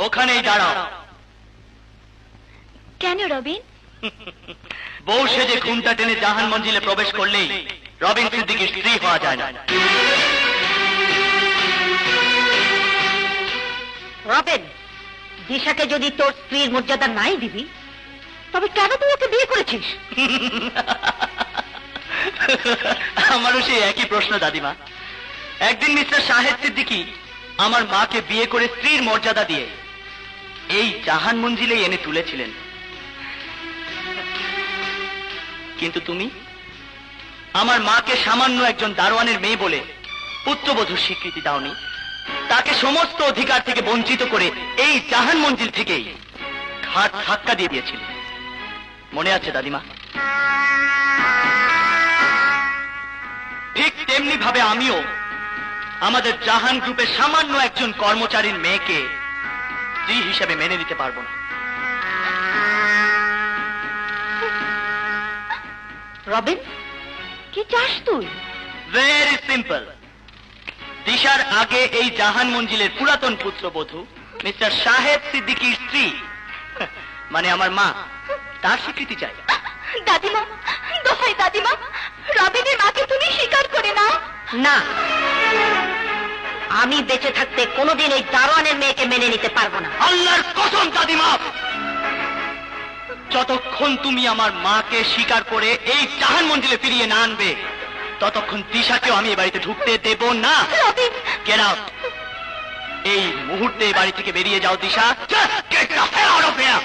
ওখানেই দাঁড়াও। কেন রবিন? বউ সেজে ঘুমটা টেনে জাহান মঞ্জিলে প্রবেশ করলেই রবিন সিদ্দিকীর স্ত্রী হওয়া যায় না। রবিন, দিশাকে যদি তোর স্ত্রীর মর্যাদা নাই দিবি, তবে কেন তুই ওকে বিয়ে করেছিস? আমারও সেই একই প্রশ্ন দাদিমা। একদিন মিস্টার শাহেদ সিদ্দিকী আমার মাকে বিয়ে করে স্ত্রীর মর্যাদা দিয়ে এই জাহান মঞ্জিলে এনে তুলেছিলেন, কিন্তু তুমি আমার মাকে সামান্য একজন দারোয়ানের মেয়ে বলে পুত্রবধূর স্বীকৃতি দাওনি, তাকে সমস্ত অধিকার থেকে বঞ্চিত করে এই জাহান মঞ্জিল থেকেই ঘাট ধাক্কা দিয়ে দিয়েছিল। মনে আছে দাদিমা? ঠিক তেমনি ভাবে আমিও আমাদের জাহান গ্রুপের সামান্য একজন কর্মচারীর মেয়েকে স্ত্রী হিসেবে মেনে নিতে পারবো না। রবিন, কি চাস তুই? Very simple. দিশার আগে এই জাহান মঞ্জিলের পুরাতন পুত্রবধূ মিস্টার শাহেদ সিদ্দিকীর স্ত্রী, মানে আমার মা, তার স্বীকৃতি চাই। দাদিমা, দোহাই দাদিমা, রবিনের মাকে তুমি স্বীকার করে নাও। না, আমি বেঁচে থাকতে কোনোদিন ওই দারোয়ানের মেয়েকে মেনে নিতে পারবো না। আল্লাহর কসম দাদিমা, যতক্ষণ তুমি আমার মাকে স্বীকার করে এই জাহান মঞ্জিলে ফিরিয়ে না আনবে, ততক্ষণ দিশাকেও আমি এ বাড়িতে ঢুকতে দেব না। Robin, get out. এই মুহূর্তে এই বাড়ি থেকে বেরিয়ে যাও দিশা। Just get the hell out of here!